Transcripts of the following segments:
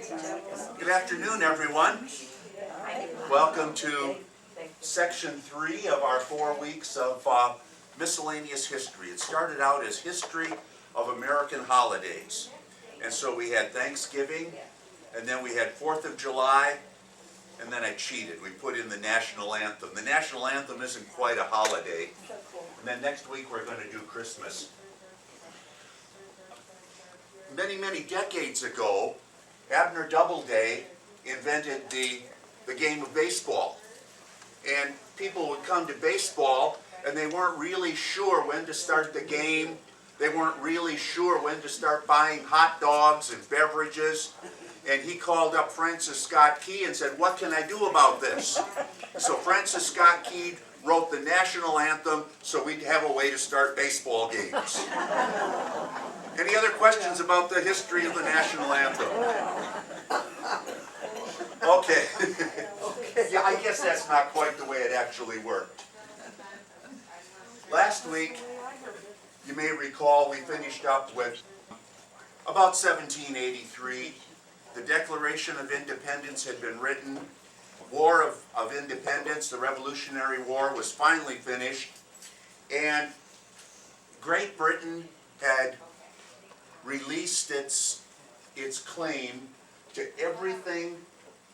Good afternoon, everyone. Welcome to section 3 of our 4 weeks of miscellaneous history. It started out as history of American holidays. And so we had Thanksgiving, and then we had 4th of July, and then I cheated. We put in the national anthem. The national anthem isn't quite a holiday. And then next week we're going to do Christmas. Many, many decades ago, Abner Doubleday invented the game of baseball. And people would come to baseball and they weren't really sure when to start the game. They weren't really sure when to start buying hot dogs and beverages. And he called up Francis Scott Key and said, "What can I do about this?" So Francis Scott Key wrote the national anthem so we'd have a way to start baseball games. Any other questions about the history of the national anthem? Okay. Yeah, I guess that's not quite the way it actually worked. Last week, you may recall, we finished up with about 1783. The Declaration of Independence had been written. War of Independence, the Revolutionary War, was finally finished. And Great Britain had released its claim to everything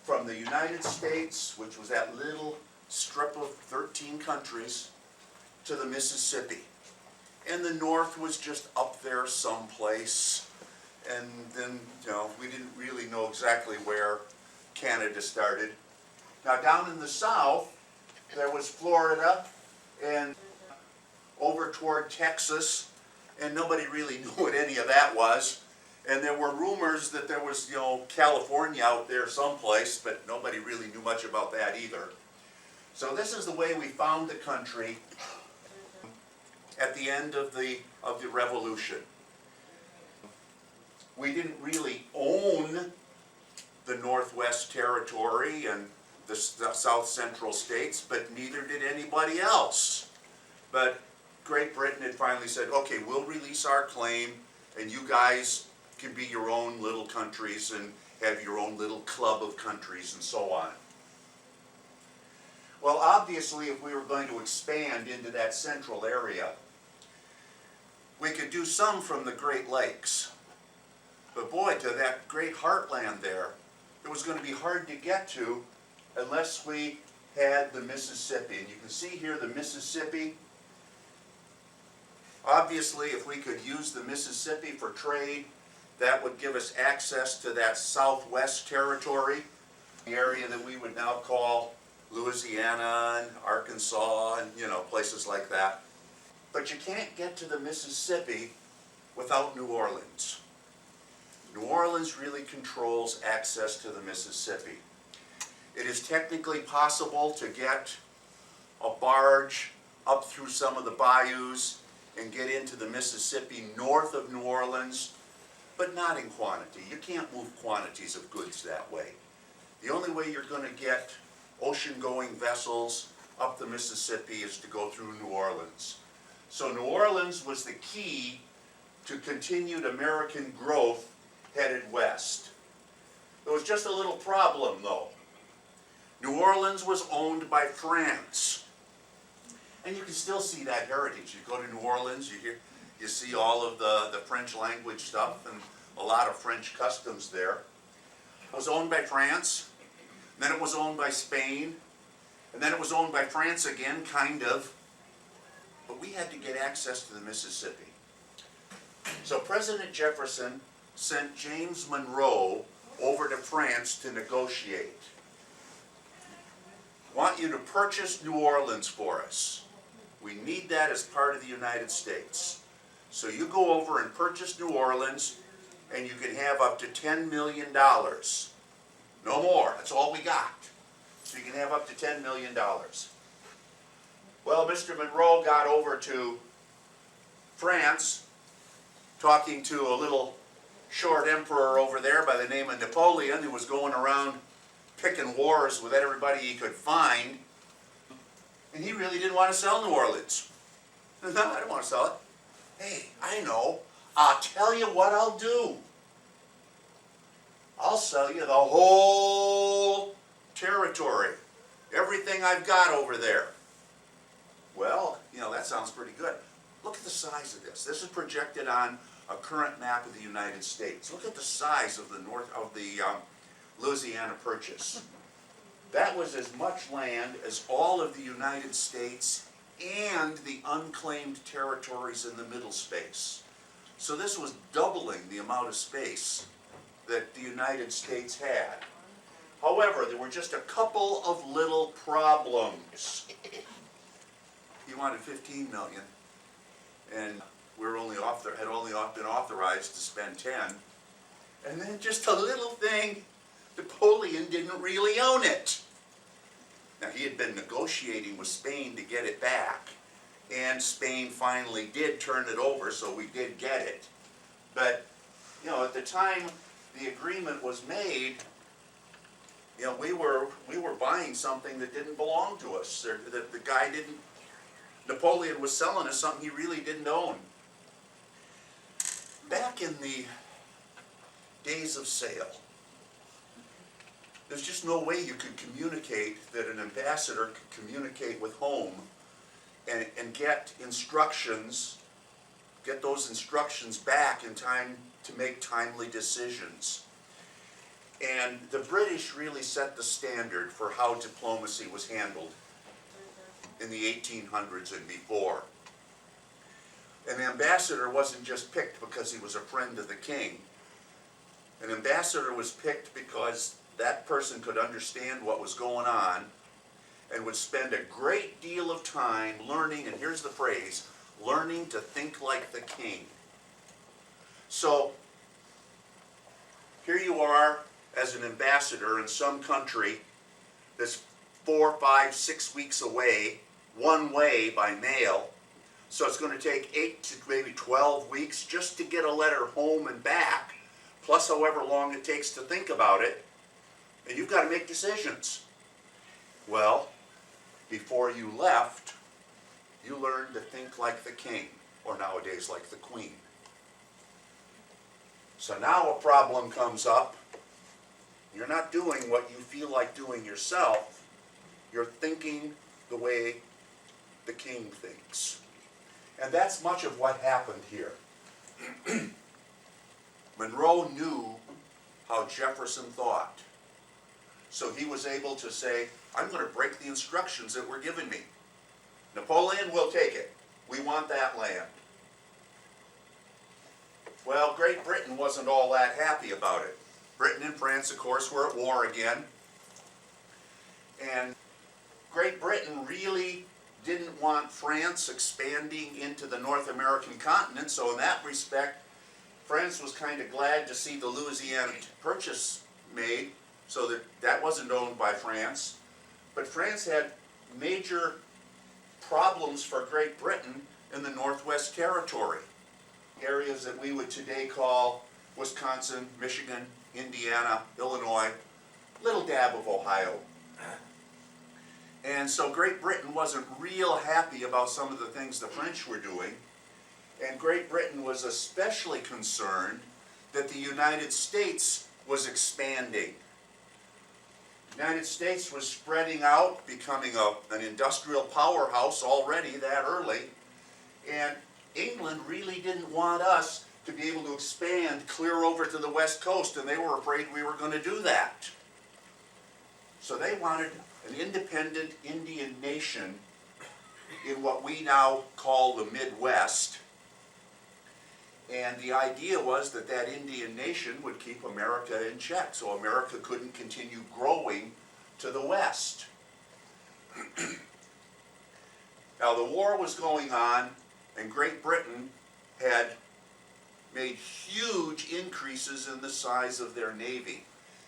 from the United States, which was that little strip of 13 countries, to the Mississippi. And the North was just up there someplace. And then, we didn't really know exactly where Canada started. Now, down in the South, there was Florida and over toward Texas, and nobody really knew what any of that was. And there were rumors that there was, California out there someplace, but nobody really knew much about that either. So this is the way we found the country at the end of the Revolution. We didn't really own the Northwest Territory and the South Central states, but neither did anybody else. But Great Britain had finally said, okay, we'll release our claim, and you guys can be your own little countries and have your own little club of countries and so on. Well, obviously, if we were going to expand into that central area, we could do some from the Great Lakes. But boy, to that great heartland there, it was going to be hard to get to unless we had the Mississippi. And you can see here the Mississippi. Obviously, if we could use the Mississippi for trade, that would give us access to that Southwest Territory, the area that we would now call Louisiana and Arkansas and, places like that. But you can't get to the Mississippi without New Orleans. New Orleans really controls access to the Mississippi. It is technically possible to get a barge up through some of the bayous and get into the Mississippi north of New Orleans, but not in quantity. You can't move quantities of goods that way. The only way you're going to get ocean-going vessels up the Mississippi is to go through New Orleans. So New Orleans was the key to continued American growth headed west. There was just a little problem, though. New Orleans was owned by France. And you can still see that heritage. You go to New Orleans, you see all of the French language stuff and a lot of French customs there. It was owned by France, then it was owned by Spain, and then it was owned by France again, kind of. But we had to get access to the Mississippi. So President Jefferson sent James Monroe over to France to negotiate. Want you to purchase New Orleans for us. We need that as part of the United States. So you go over and purchase New Orleans, and you can have up to $10 million. No more. That's all we got. So you can have up to $10 million. Well, Mr. Monroe got over to France, talking to a little short emperor over there by the name of Napoleon, who was going around picking wars with everybody he could find. And he really didn't want to sell New Orleans. No, I don't want to sell it. Hey, I know. I'll tell you what I'll do. I'll sell you the whole territory, everything I've got over there. Well, that sounds pretty good. Look at the size of this. This is projected on a current map of the United States. Look at the size of the Louisiana Purchase. That was as much land as all of the United States and the unclaimed territories in the middle space. So this was doubling the amount of space that the United States had. However, there were just a couple of little problems. He wanted 15 million, and had only been authorized to spend 10. And then just a little thing, Napoleon didn't really own it. Now, he had been negotiating with Spain to get it back, and Spain finally did turn it over, so we did get it. But, at the time the agreement was made, we were buying something that didn't belong to us. The guy didn't, Napoleon was selling us something he really didn't own. Back in the days of sale, there's just no way you could communicate, that an ambassador could communicate with home and get those instructions back in time to make timely decisions. And the British really set the standard for how diplomacy was handled in the 1800s and before. An ambassador wasn't just picked because he was a friend of the king. An ambassador was picked because that person could understand what was going on and would spend a great deal of time learning, and here's the phrase, learning to think like the king. So, here you are as an ambassador in some country that's 4, 5, 6 weeks away, one way by mail. So it's going to take 8 to maybe 12 weeks just to get a letter home and back, plus however long it takes to think about it. And you've got to make decisions. Well, before you left, you learned to think like the king, or nowadays like the queen. So now a problem comes up. You're not doing what you feel like doing yourself. You're thinking the way the king thinks. And that's much of what happened here. Monroe knew how Jefferson thought. So he was able to say, I'm going to break the instructions that were given me. Napoleon, will take it. We want that land. Well, Great Britain wasn't all that happy about it. Britain and France, of course, were at war again. And Great Britain really didn't want France expanding into the North American continent, so in that respect, France was kind of glad to see the Louisiana Purchase made, so that wasn't owned by France. But France had major problems for Great Britain in the Northwest Territory, areas that we would today call Wisconsin, Michigan, Indiana, Illinois, little dab of Ohio. And so Great Britain wasn't real happy about some of the things the French were doing, and Great Britain was especially concerned that the United States was expanding. The United States was spreading out, becoming an industrial powerhouse already that early, and England really didn't want us to be able to expand clear over to the West Coast, and they were afraid we were going to do that. So they wanted an independent Indian nation in what we now call the Midwest. And the idea was that that Indian nation would keep America in check, so America couldn't continue growing to the west. Now the war was going on, and Great Britain had made huge increases in the size of their navy.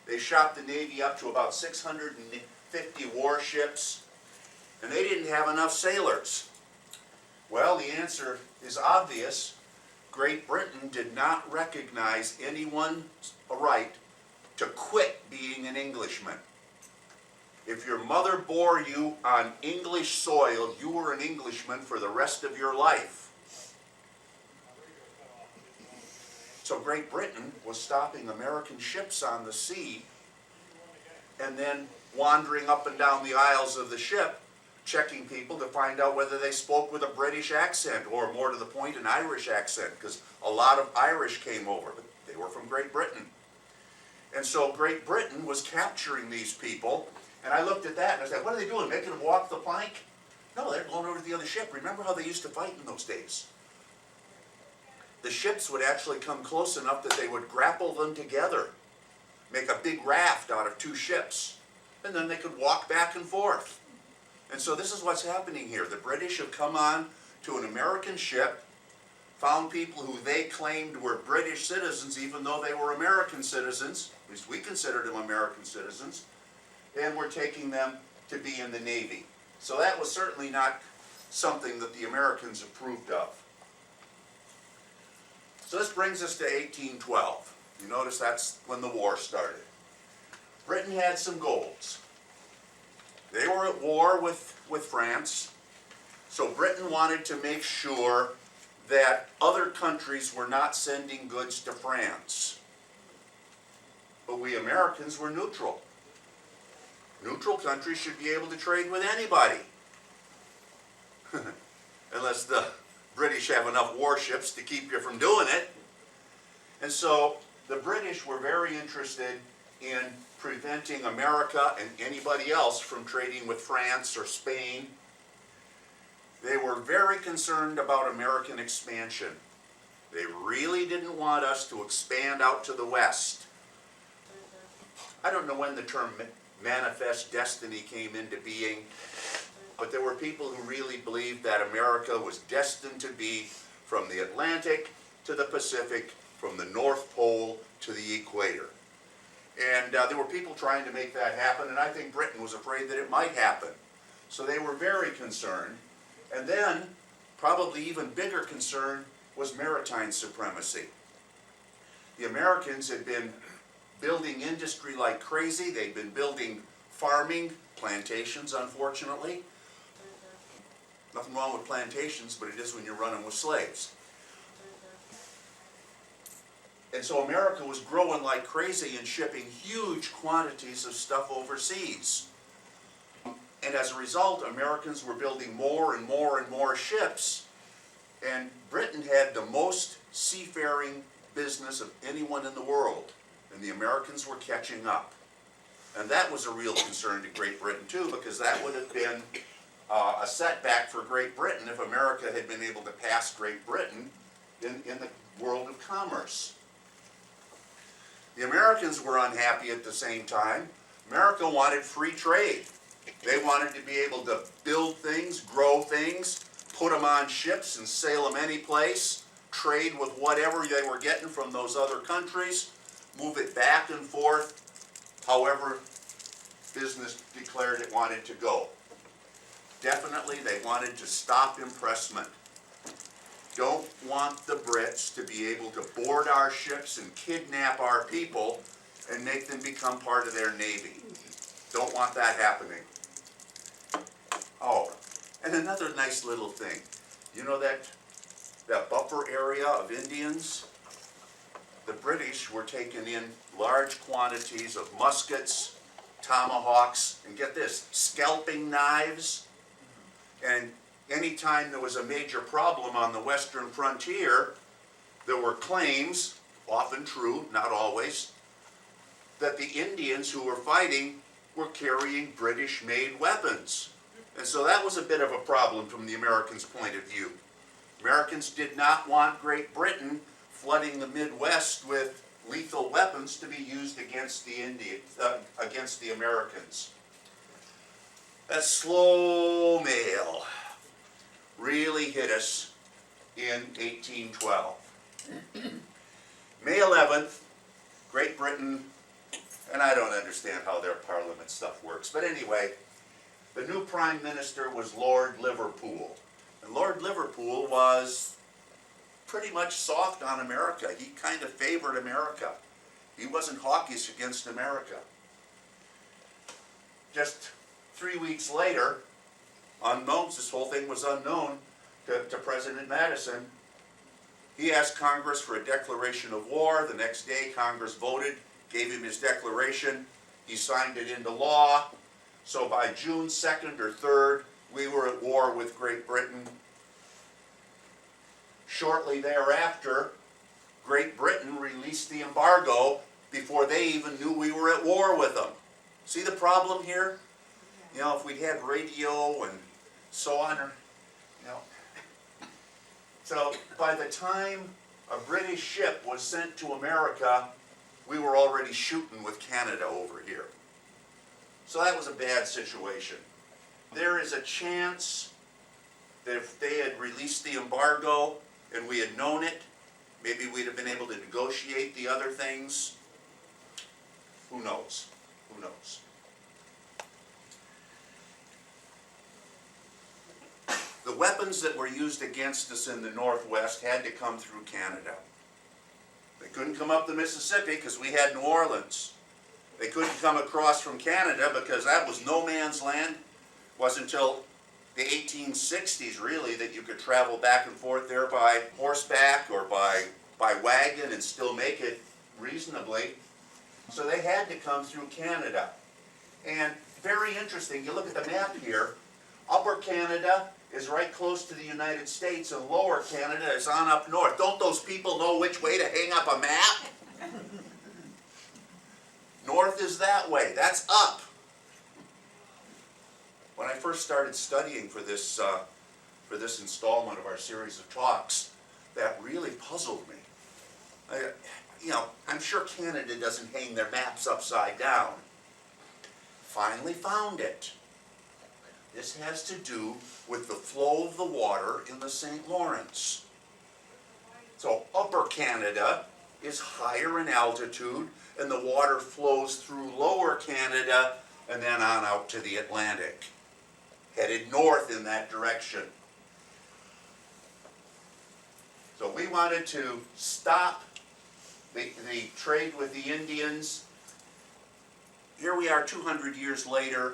They shot the navy up to about 650 warships, and they didn't have enough sailors. Well, the answer is obvious. Great Britain did not recognize anyone's right to quit being an Englishman. If your mother bore you on English soil, you were an Englishman for the rest of your life. So Great Britain was stopping American ships on the sea and then wandering up and down the aisles of the ship, checking people to find out whether they spoke with a British accent or, more to the point, an Irish accent, because a lot of Irish came over, but they were from Great Britain. And so Great Britain was capturing these people, and I looked at that and I said, what are they doing, making them walk the plank? No, they're going over to the other ship. Remember how they used to fight in those days? The ships would actually come close enough that they would grapple them together, make a big raft out of two ships, and then they could walk back and forth. And so this is what's happening here. The British have come on to an American ship, found people who they claimed were British citizens, even though they were American citizens, at least we considered them American citizens, and we're taking them to be in the Navy. So that was certainly not something that the Americans approved of. So this brings us to 1812. You notice that's when the war started. Britain had some goals. They were at war with France, so Britain wanted to make sure that other countries were not sending goods to France. But we Americans were neutral. Neutral countries should be able to trade with anybody. Unless the British have enough warships to keep you from doing it. And so the British were very interested in preventing America and anybody else from trading with France or Spain. They were very concerned about American expansion. They really didn't want us to expand out to the West. I don't know when the term manifest destiny came into being, but there were people who really believed that America was destined to be from the Atlantic to the Pacific, from the North Pole to the equator. And there were people trying to make that happen, and I think Britain was afraid that it might happen. So they were very concerned. And then, probably even bigger concern was maritime supremacy. The Americans had been building industry like crazy. They'd been building farming, plantations, unfortunately. Nothing wrong with plantations, but it is when you're running with slaves. And so America was growing like crazy and shipping huge quantities of stuff overseas. And as a result, Americans were building more and more and more ships. And Britain had the most seafaring business of anyone in the world. And the Americans were catching up. And that was a real concern to Great Britain too, because that would have been a setback for Great Britain if America had been able to pass Great Britain in the world of commerce. The Americans were unhappy at the same time. America wanted free trade. They wanted to be able to build things, grow things, put them on ships and sail them any place, trade with whatever they were getting from those other countries, move it back and forth, however business declared it wanted to go. Definitely they wanted to stop impressment. Don't want the Brits to be able to board our ships and kidnap our people and make them become part of their navy. Don't want that happening. Oh, and another nice little thing. You know that buffer area of Indians? The British were taking in large quantities of muskets, tomahawks, and get this, scalping knives. And anytime there was a major problem on the western frontier, there were claims, often true, not always, that the Indians who were fighting were carrying British-made weapons. And so that was a bit of a problem from the Americans' point of view. Americans did not want Great Britain flooding the Midwest with lethal weapons to be used against the against the Americans. That slow mail really hit us in 1812. May 11th, Great Britain, and I don't understand how their parliament stuff works, but anyway, the new prime minister was Lord Liverpool. And Lord Liverpool was pretty much soft on America. He kind of favored America. He wasn't hawkish against America. Just 3 weeks later, unknown, this whole thing was unknown to President Madison, He asked Congress for a declaration of war. The next day, Congress voted, gave him his declaration. He signed it into law. So by June 2nd or 3rd, we were at war with Great Britain. Shortly thereafter, Great Britain released the embargo before they even knew we were at war with them. See the problem here? You know, if we'd had radio and so on, you know. So by the time a British ship was sent to America, we were already shooting with Canada over here. So that was a bad situation. There is a chance that if they had released the embargo and we had known it, maybe we'd have been able to negotiate the other things. Who knows? Who knows? The weapons that were used against us in the Northwest had to come through Canada. They couldn't come up the Mississippi because we had New Orleans. They couldn't come across from Canada because that was no man's land. It wasn't until the 1860s, really, that you could travel back and forth there by horseback or by wagon and still make it reasonably. So they had to come through Canada. And very interesting, you look at the map here, Upper Canada is right close to the United States and Lower Canada is on up north. Don't those people know which way to hang up a map? North is that way, that's up. When I first started studying for this installment of our series of talks, that really puzzled me. I'm sure Canada doesn't hang their maps upside down. Finally found it. This has to do with the flow of the water in the St. Lawrence. So Upper Canada is higher in altitude, and the water flows through Lower Canada and then on out to the Atlantic, headed north in that direction. So we wanted to stop the trade with the Indians. Here we are 200 years later,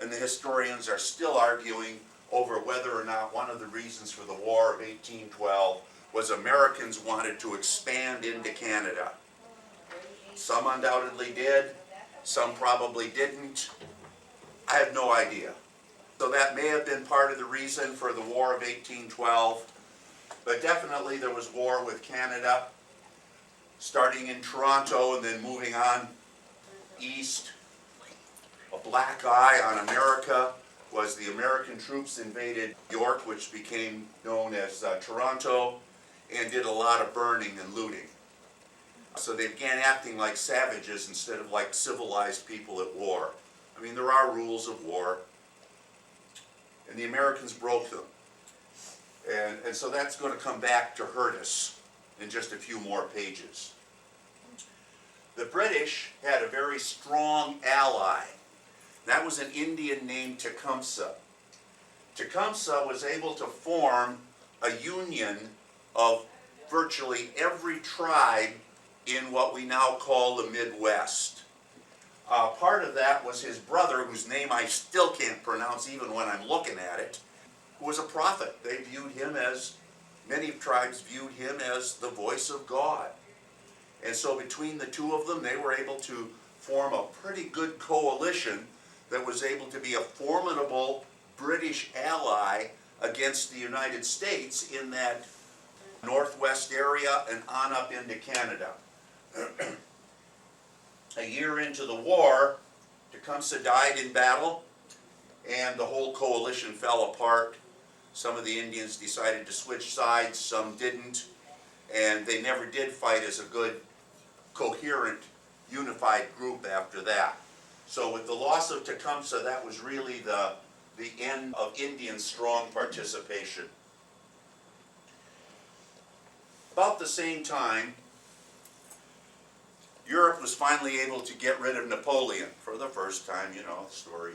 and the historians are still arguing over whether or not one of the reasons for the War of 1812 was Americans wanted to expand into Canada. Some undoubtedly did, some probably didn't. I have no idea. So that may have been part of the reason for the War of 1812, but definitely there was war with Canada, starting in Toronto and then moving on east. A black eye on America was the American troops invaded York, which became known as Toronto, and did a lot of burning and looting. So they began acting like savages instead of like civilized people at war. I mean, there are rules of war, and the Americans broke them. And so that's going to come back to hurt us in just a few more pages. The British had a very strong ally. That was an Indian named Tecumseh. Tecumseh was able to form a union of virtually every tribe in what we now call the Midwest. Part of that was his brother, whose name I still can't pronounce even when I'm looking at it, who was a prophet. They viewed him as, many tribes viewed him as the voice of God. And so between the two of them, they were able to form a pretty good coalition that was able to be a formidable British ally against the United States in that northwest area and on up into Canada. A year into the war, Tecumseh died in battle, and the whole coalition fell apart. Some of the Indians decided to switch sides, some didn't, and they never did fight as a good, coherent, unified group after that. So with the loss of Tecumseh, that was really the end of Indian strong participation. About the same time, Europe was finally able to get rid of Napoleon for the first time, you know the story.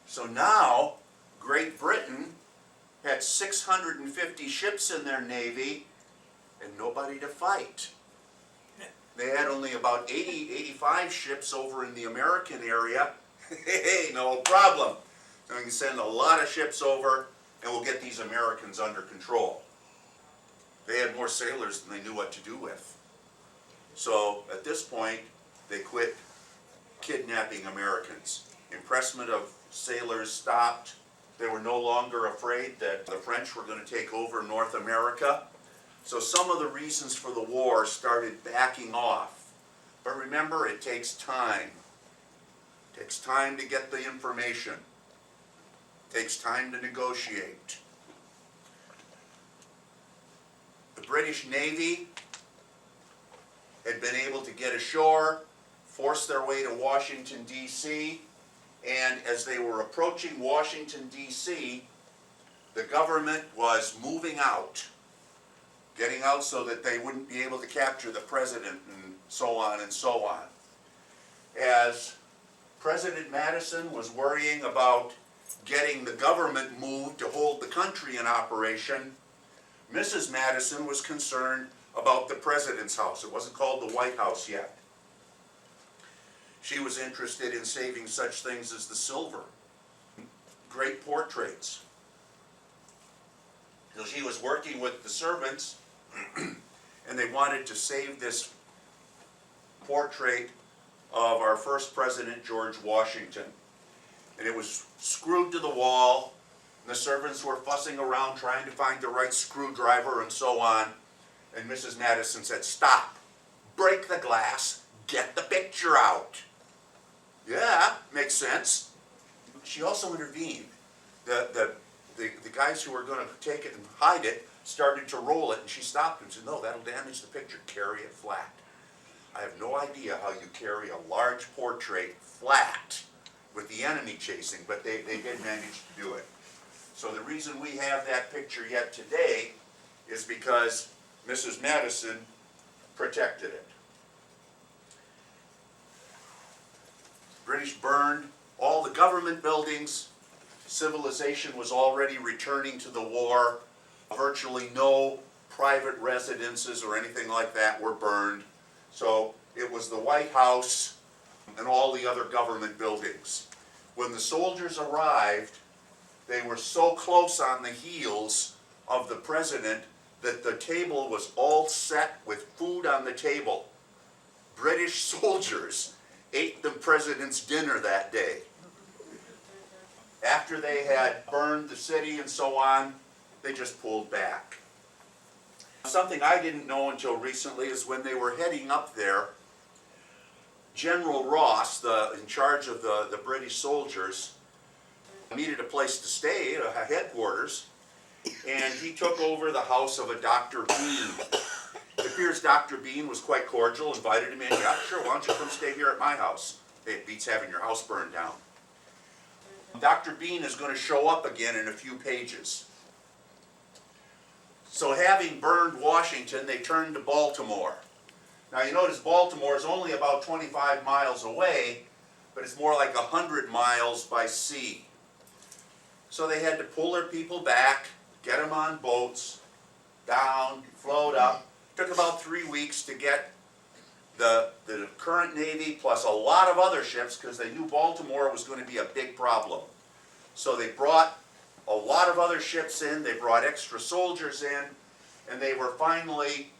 So now, Great Britain had 650 ships in their navy and nobody to fight. They had only about 80, 85 ships over in the American area. Hey, no problem. So we can send a lot of ships over and we'll get these Americans under control. They had more sailors than they knew what to do with. So at this point, they quit kidnapping Americans. Impressment of sailors stopped. They were no longer afraid that the French were going to take over North America. So some of the reasons for the war started backing off. But remember, it takes time. It takes time to get the information. It takes time to negotiate. The British Navy had been able to get ashore, force their way to Washington, D.C., and as they were approaching Washington, D.C., the government was moving out, getting out so that they wouldn't be able to capture the president and so on and so on. As President Madison was worrying about getting the government moved to hold the country in operation, Mrs. Madison was concerned about the president's house. It wasn't called the White House yet. She was interested in saving such things as the silver, great portraits. So she was working with the servants, and they wanted to save this portrait of our first president, George Washington. And it was screwed to the wall, and the servants were fussing around trying to find the right screwdriver and so on. And Mrs. Madison said, "Stop, break the glass, get the picture out." Yeah, makes sense. She also intervened. The guys who were going to take it and hide it started to roll it, and she stopped and said, "No, that'll damage the picture. Carry it flat." I have no idea how you carry a large portrait flat with the enemy chasing, but they did manage to do it. So the reason we have that picture yet today is because Mrs. Madison protected it. British burned all the government buildings. Civilization was already returning to the war. Virtually no private residences or anything like that were burned. So it was the White House and all the other government buildings. When the soldiers arrived, they were so close on the heels of the president that the table was all set with food on the table. British soldiers ate the president's dinner that day. After they had burned the city and so on, they just pulled back. Something I didn't know until recently is when they were heading up there, General Ross, in charge of the British soldiers, needed a place to stay, a headquarters, and he took over the house of a Dr. Bean. It appears Dr. Bean was quite cordial, invited him in. "Yeah, sure, why don't you come stay here at my house? Hey, it beats having your house burned down." Dr. Bean is going to show up again in a few pages. So having burned Washington, they turned to Baltimore. Now you notice Baltimore is only about 25 miles away, but it's more like 100 miles by sea. So they had to pull their people back, get them on boats, down, float up. Took about 3 weeks to get the current Navy plus a lot of other ships, because they knew Baltimore was going to be a big problem. So they brought a lot of other ships in, they brought extra soldiers in, and they were finally,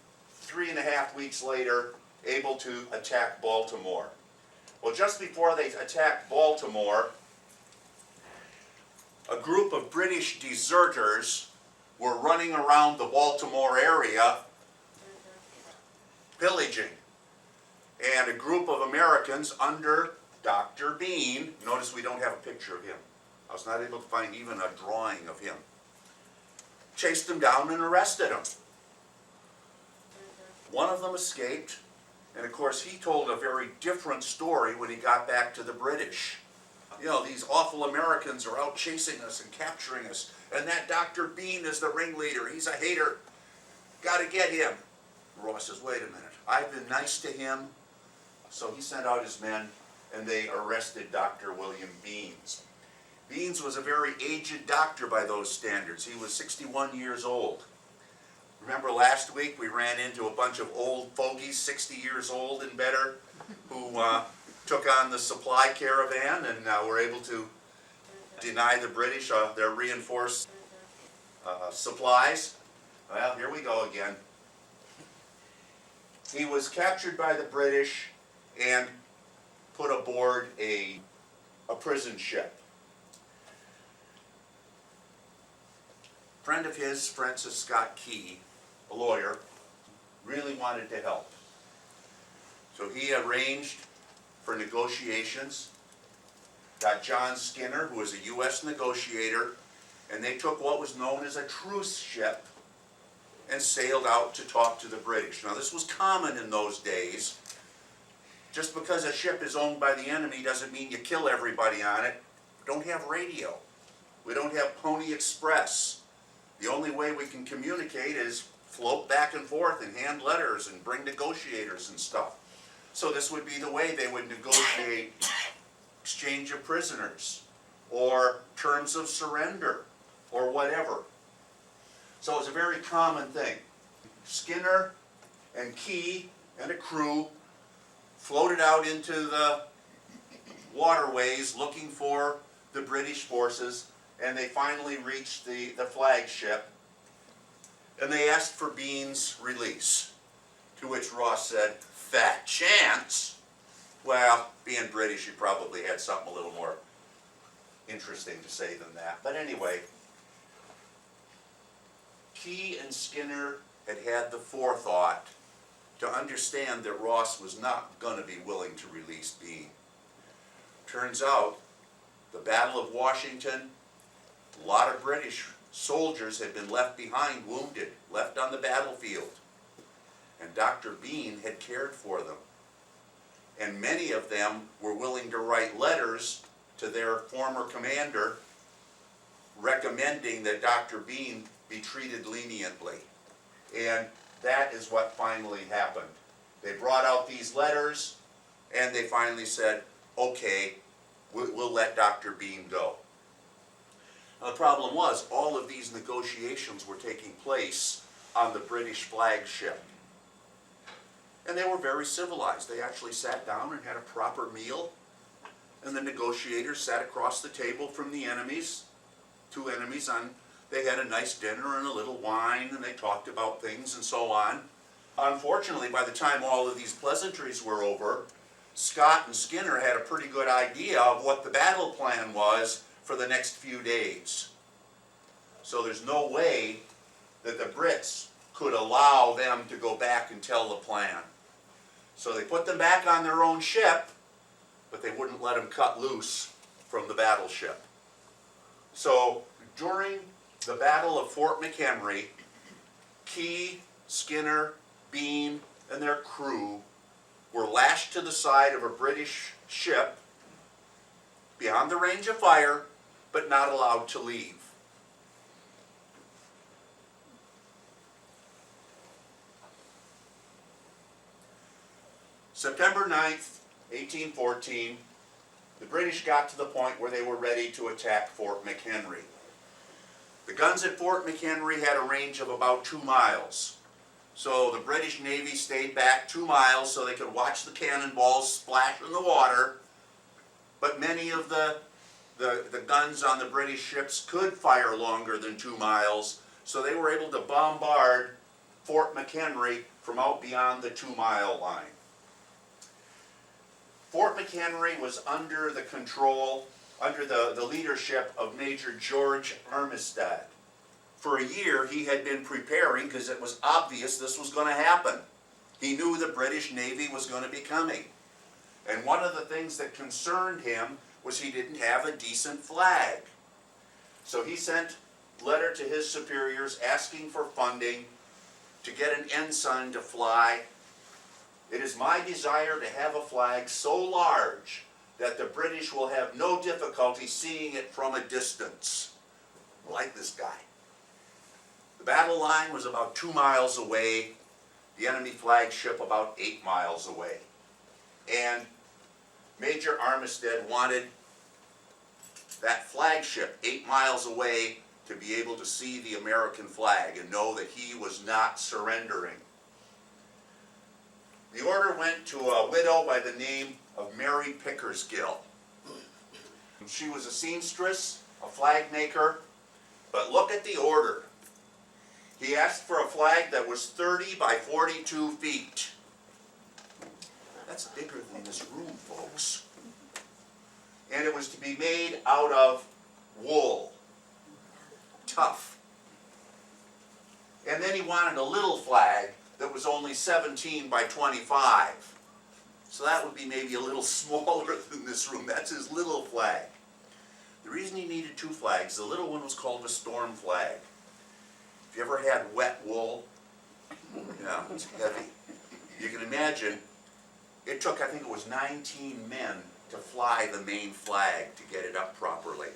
3.5 weeks later, able to attack Baltimore. Well, just before they attacked Baltimore, a group of British deserters were running around the Baltimore area pillaging. And a group of Americans under Dr. Bean, notice we don't have a picture of him. I was not able to find even a drawing of him. Chased them down and arrested them. One of them escaped, and of course he told a very different story when he got back to the British. You know, these awful Americans are out chasing us and capturing us, and that Dr. Bean is the ringleader. He's a hater. Got to get him. Ross says, "Wait a minute. I've been nice to him." So he sent out his men, and they arrested Dr. William Beans. Beans was a very aged doctor by those standards. He was 61 years old. Remember last week we ran into a bunch of old fogies, 60 years old and better, who took on the supply caravan and were able to deny the British their reinforced supplies. Well, here we go again. He was captured by the British and put aboard a prison ship. A friend of his, Francis Scott Key, a lawyer, really wanted to help. So he arranged for negotiations, got John Skinner, who was a U.S. negotiator, and they took what was known as a truce ship and sailed out to talk to the British. Now, this was common in those days. Just because a ship is owned by the enemy doesn't mean you kill everybody on it. We don't have radio. We don't have Pony Express. The only way we can communicate is float back and forth and hand letters and bring negotiators and stuff. So this would be the way they would negotiate exchange of prisoners or terms of surrender or whatever. So it was a very common thing. Skinner and Key and a crew floated out into the waterways looking for the British forces, and they finally reached the flagship, and they asked for Bean's release, to which Ross said, "Fat chance." Well, being British, he probably had something a little more interesting to say than that. But anyway, Key and Skinner had had the forethought to understand that Ross was not going to be willing to release Bean. Turns out, the Battle of Washington, a lot of British soldiers had been left behind, wounded, left on the battlefield. And Dr. Bean had cared for them. And many of them were willing to write letters to their former commander recommending that Dr. Bean be treated leniently. And that is what finally happened. They brought out these letters, and they finally said, okay, we'll let Dr. Bean go. Now, the problem was, all of these negotiations were taking place on the British flagship. And they were very civilized. They actually sat down and had a proper meal, and the negotiators sat across the table from the enemies, two enemies on. They had a nice dinner and a little wine, and they talked about things and so on. Unfortunately, by the time all of these pleasantries were over, Scott and Skinner had a pretty good idea of what the battle plan was for the next few days. So there's no way that the Brits could allow them to go back and tell the plan. So they put them back on their own ship, but they wouldn't let them cut loose from the battleship. So during the Battle of Fort Mchenry, Key, Skinner, Bean, and their crew were lashed to the side of a British ship beyond the range of fire, but not allowed to leave. September 9th, 1814, the British got to the point where they were ready to attack Fort Mchenry. The guns at Fort McHenry had a range of about 2 miles. So the British Navy stayed back 2 miles so they could watch the cannonballs splash in the water. But many of the guns on the British ships could fire longer than 2 miles, so they were able to bombard Fort McHenry from out beyond the 2-mile line. Fort McHenry was under the control, under the leadership of Major George Armistead. For a year he had been preparing because it was obvious this was going to happen. He knew the British Navy was going to be coming. And one of the things that concerned him was he didn't have a decent flag. So he sent a letter to his superiors asking for funding to get an ensign to fly. It is my desire to have a flag so large that the British will have no difficulty seeing it from a distance. I like this guy. The battle line was about 2 miles away, the enemy flagship about 8 miles away. And Major Armistead wanted that flagship 8 miles away to be able to see the American flag and know that he was not surrendering. The order went to a widow by the name of Mary Pickersgill. She was a seamstress, a flag maker, but look at the order. He asked for a flag that was 30 by 42 feet. That's bigger than this room, folks. And it was to be made out of wool. Tough. And then he wanted a little flag that was only 17 by 25. So that would be maybe a little smaller than this room. That's his little flag. The reason he needed two flags, the little one was called a storm flag. If you ever had wet wool, yeah, it's heavy. You can imagine, it took, I think it was 19 men to fly the main flag to get it up properly.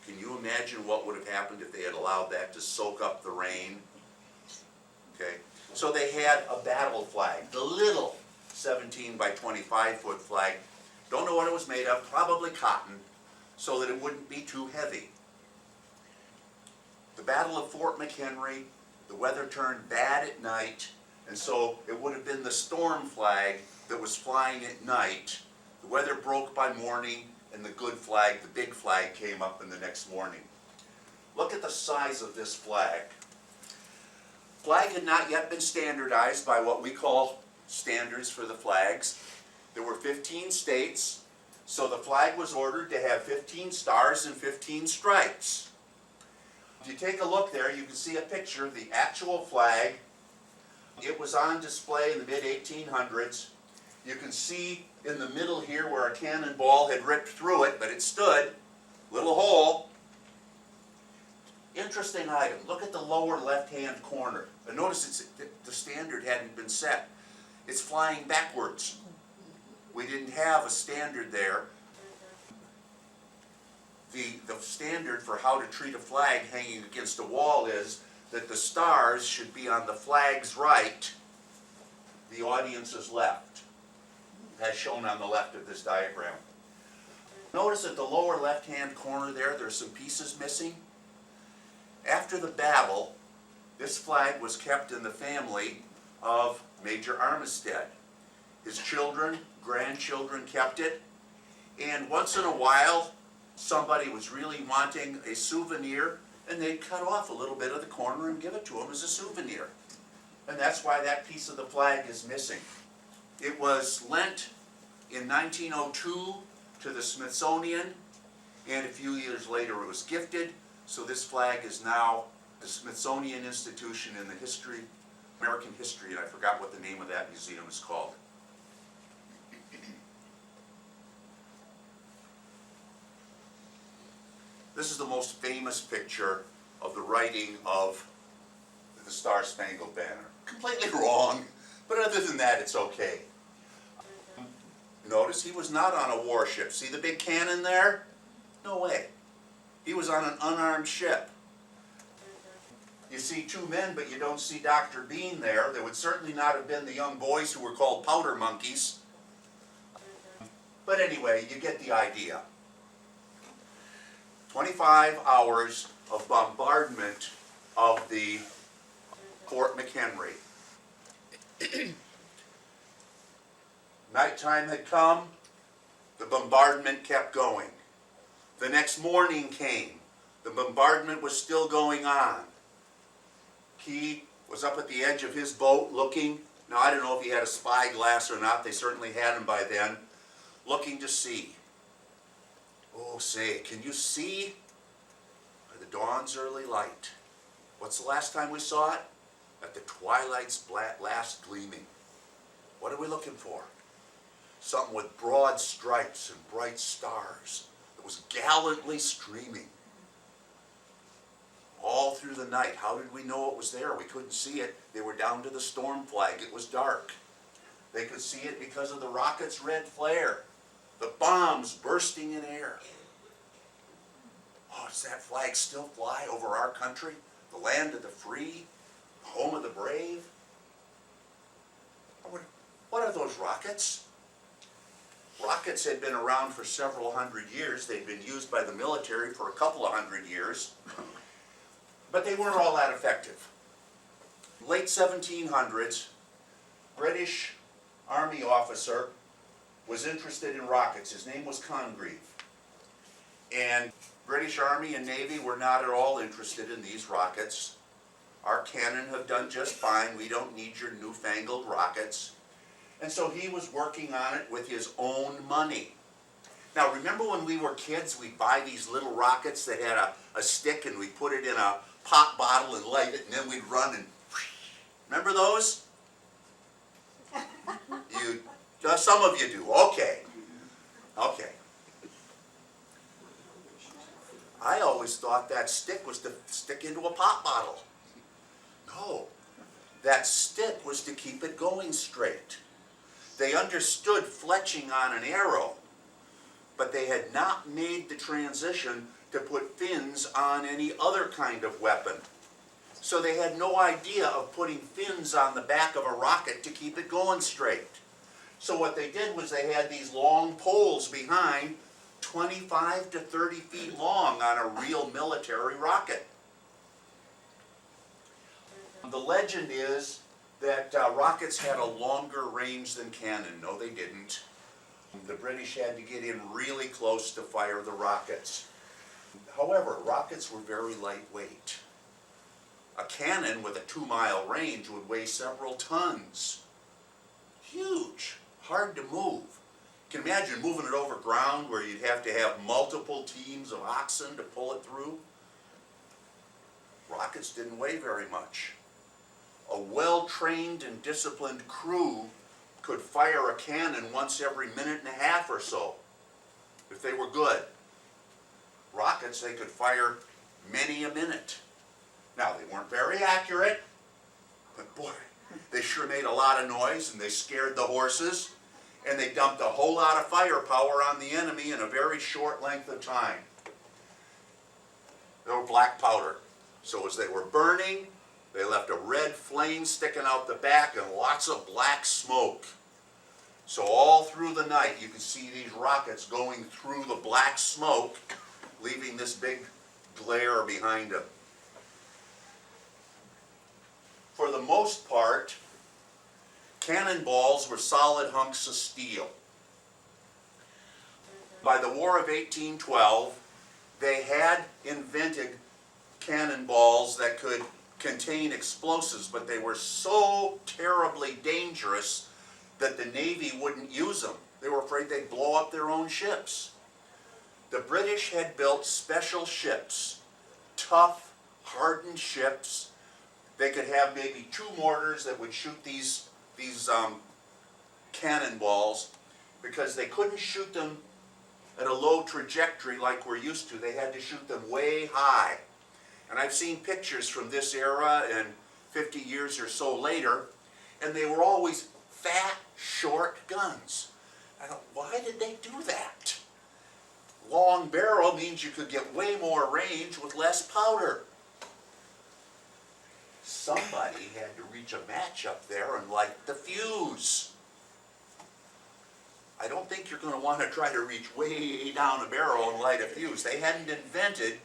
Can you imagine what would have happened if they had allowed that to soak up the rain? Okay, so they had a battle flag, the little 17 by 25 foot flag. Don't know what it was made of, probably cotton, so that it wouldn't be too heavy. The Battle of Fort McHenry, the weather turned bad at night, and so it would have been the storm flag that was flying at night. The weather broke by morning, and the good flag, the big flag, came up in the next morning. Look at the size of this flag. Flag had not yet been standardized by what we call standards for the flags. There were 15 states, so the flag was ordered to have 15 stars and 15 stripes. If you take a look there, you can see a picture of the actual flag. It was on display in the mid-1800s. You can see in the middle here where a cannonball had ripped through it, but it stood. Little hole. Interesting item. Look at the lower left-hand corner. Notice the standard hadn't been set. It's flying backwards. We didn't have a standard there. The standard for how to treat a flag hanging against a wall is that the stars should be on the flag's right, the audience's left, as shown on the left of this diagram. Notice at the lower left-hand corner there's some pieces missing. After the battle, this flag was kept in the family of Major Armistead. His children, grandchildren kept it, and once in a while, somebody was really wanting a souvenir, and they'd cut off a little bit of the corner and give it to him as a souvenir. And that's why that piece of the flag is missing. It was lent in 1902 to the Smithsonian, and a few years later it was gifted, so this flag is now the Smithsonian Institution in the history, American history, and I forgot what the name of that museum is called. This is the most famous picture of the writing of the Star-Spangled Banner. Completely wrong, but other than that, it's okay. Notice he was not on a warship. See the big cannon there? No way. He was on an unarmed ship. You see two men, but you don't see Dr. Bean there. There would certainly not have been the young boys who were called powder monkeys. But anyway, you get the idea. 25 hours of bombardment of the Fort McHenry. Nighttime had come, the bombardment kept going. The next morning came, the bombardment was still going on. Key was up at the edge of his boat looking. Now I don't know if he had a spyglass or not, they certainly had him by then, looking to see. Oh, say, can you see by the dawn's early light? What's the last time we saw it? At the twilight's last gleaming. What are we looking for? Something with broad stripes and bright stars that was gallantly streaming all through the night. How did we know it was there? We couldn't see it. They were down to the storm flag. It was dark. They could see it because of the rocket's red flare. The bombs bursting in air. Oh, does that flag still fly over our country? The land of the free? Home of the brave? What are those rockets? Rockets had been around for several hundred years. They'd been used by the military for a couple of hundred years. But they weren't all that effective. Late 1700s, British Army officer was interested in rockets. His name was Congreve. And British Army and Navy were not at all interested in these rockets. Our cannon have done just fine. We don't need your newfangled rockets. And so he was working on it with his own money. Now remember when we were kids, we'd buy these little rockets that had a stick and we'd put it in a pop bottle and light it and then we'd run and... Remember those? Some of you do. Okay. Okay. I always thought that stick was to stick into a pop bottle. No. That stick was to keep it going straight. They understood fletching on an arrow, but they had not made the transition to put fins on any other kind of weapon. So they had no idea of putting fins on the back of a rocket to keep it going straight. So what they did was they had these long poles behind, 25 to 30 feet long on a real military rocket. The legend is that rockets had a longer range than cannon. No, they didn't. The British had to get in really close to fire the rockets. However, rockets were very lightweight. A cannon with a 2-mile range would weigh several tons. Huge, hard to move. You can imagine moving it over ground where you'd have to have multiple teams of oxen to pull it through. Rockets didn't weigh very much. A well-trained and disciplined crew could fire a cannon once every minute and a half or so, if they were good. Rockets, they could fire many a minute. Now, they weren't very accurate, but boy, they sure made a lot of noise, and they scared the horses, and they dumped a whole lot of firepower on the enemy in a very short length of time. They were black powder, so as they were burning, they left a red flame sticking out the back and lots of black smoke. So all through the night you could see these rockets going through the black smoke, leaving this big glare behind them. For the most part, cannonballs were solid hunks of steel. By the War of 1812, they had invented cannonballs that could contain explosives, but they were so terribly dangerous that the Navy wouldn't use them. They were afraid they'd blow up their own ships. The British had built special ships, tough, hardened ships. They could have maybe 2 mortars that would shoot these cannonballs, because they couldn't shoot them at a low trajectory like we're used to. They had to shoot them way high. And I've seen pictures from this era and 50 years or so later, and they were always fat, short guns. I thought, why did they do that? Long barrel means you could get way more range with less powder. Somebody had to reach a match up there and light the fuse. I don't think you're going to want to try to reach way down a barrel and light a fuse. They hadn't invented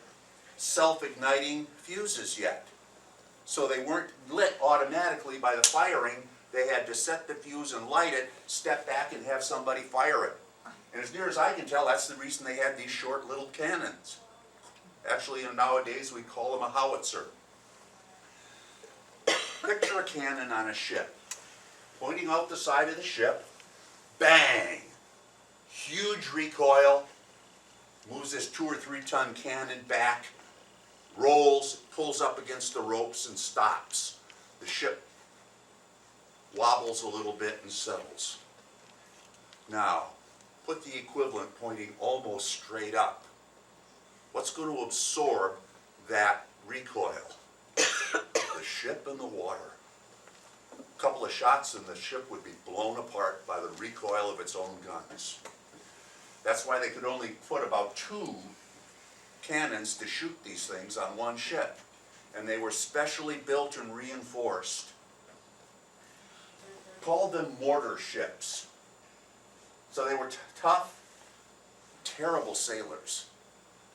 self-igniting fuses yet. So they weren't lit automatically by the firing. They had to set the fuse and light it, step back and have somebody fire it. And as near as I can tell, that's the reason they had these short little cannons. Actually, nowadays we call them a howitzer. Picture a cannon on a ship. Pointing out the side of the ship, bang! Huge recoil, moves this 2 or 3 ton cannon back, rolls, pulls up against the ropes and stops. The ship wobbles a little bit and settles. Now, put the equivalent pointing almost straight up. What's going to absorb that recoil? The ship and the water. A couple of shots and the ship would be blown apart by the recoil of its own guns. That's why they could only put about 2 cannons to shoot these things on one ship. And they were specially built and reinforced. Called them mortar ships. So they were tough, terrible sailors.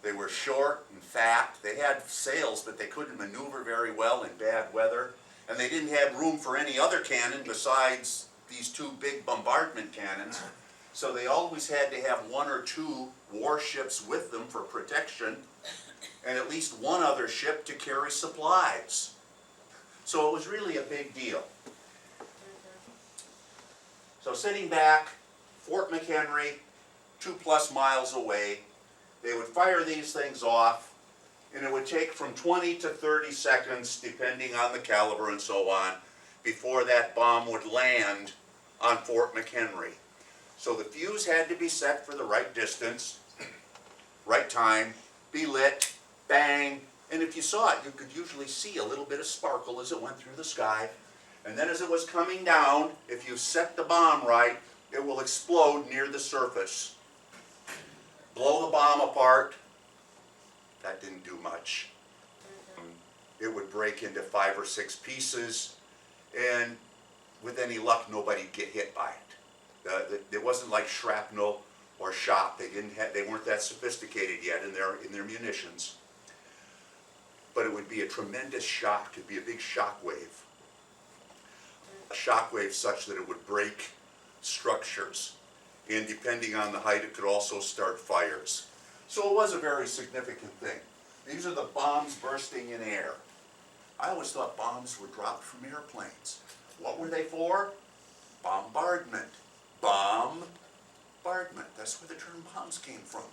They were short and fat. They had sails, but they couldn't maneuver very well in bad weather. And they didn't have room for any other cannon besides these 2 big bombardment cannons. So they always had to have 1 or 2 warships with them for protection, and at least 1 other ship to carry supplies. So it was really a big deal. So sitting back, Fort McHenry, 2+ miles away, they would fire these things off, and it would take from 20 to 30 seconds, depending on the caliber and so on, before that bomb would land on Fort McHenry. So the fuse had to be set for the right distance, right time, be lit, bang, and if you saw it, you could usually see a little bit of sparkle as it went through the sky. And then as it was coming down, if you set the bomb right, it will explode near the surface. Blow the bomb apart. That didn't do much. It would break into 5 or 6 pieces, and with any luck, nobody'd get hit by it. It wasn't like shrapnel or shot. They weren't that sophisticated yet in their munitions. But it would be a tremendous shock. It'd be a big shock wave. A shock wave such that it would break structures. And depending on the height, it could also start fires. So it was a very significant thing. These are the bombs bursting in air. I always thought bombs were dropped from airplanes. What were they for? Bombardment. Bombardment. That's where the term bombs came from.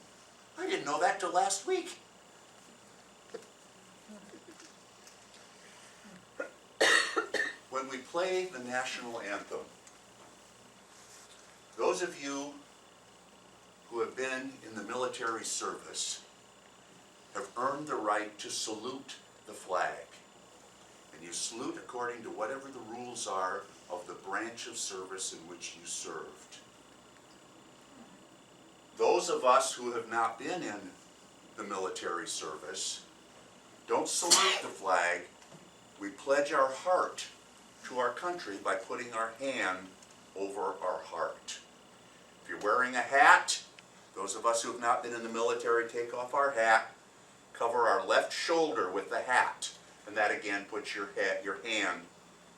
I didn't know that till last week. When we play the national anthem, those of you who have been in the military service have earned the right to salute the flag. And you salute according to whatever the rules are of the branch of service in which you served. Those of us who have not been in the military service don't salute the flag. We pledge our heart to our country by putting our hand over our heart. If you're wearing a hat, those of us who have not been in the military take off our hat, cover our left shoulder with the hat, and that again puts your hand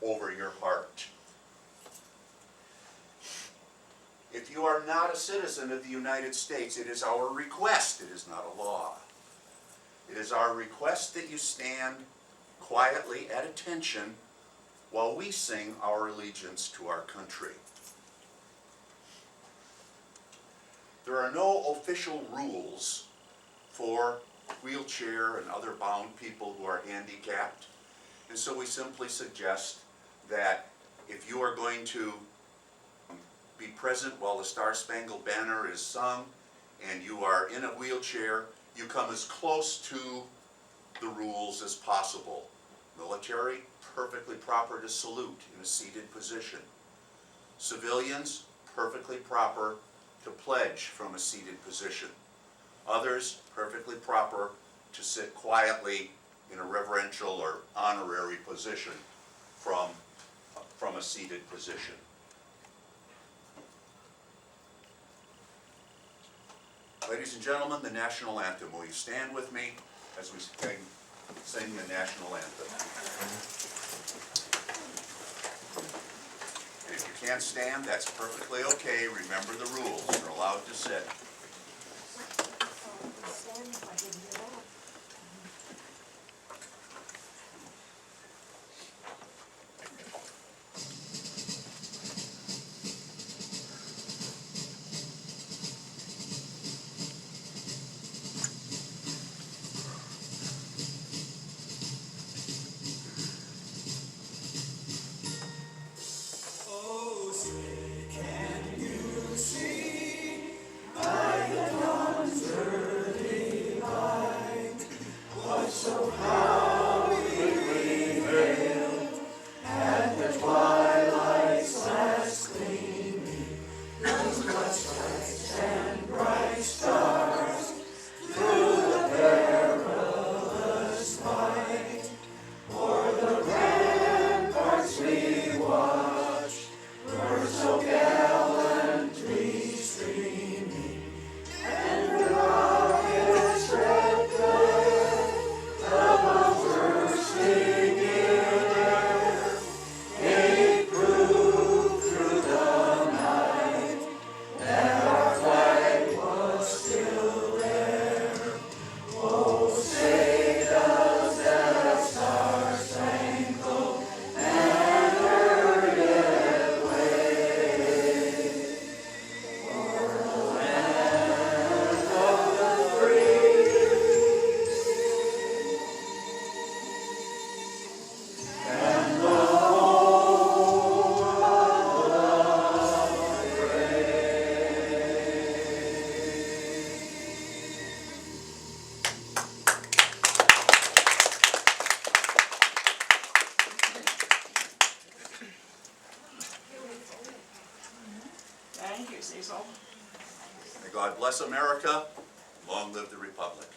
over your heart. If you are not a citizen of the United States, it is our request, it is not a law. It is our request that you stand quietly at attention while we sing our allegiance to our country. There are no official rules for wheelchair and other bound people who are handicapped, and so we simply suggest that if you are going to be present while the Star-Spangled Banner is sung and you are in a wheelchair, you come as close to the rules as possible. Military, perfectly proper to salute in a seated position. Civilians, perfectly proper to pledge from a seated position. Others, perfectly proper to sit quietly in a reverential or honorary position from a seated position. Ladies and gentlemen, the national anthem. Will you stand with me as we sing the national anthem? And if you can't stand, that's perfectly okay. Remember the rules. You're allowed to sit. By the dawn's early light. May God bless America. Long live the Republic.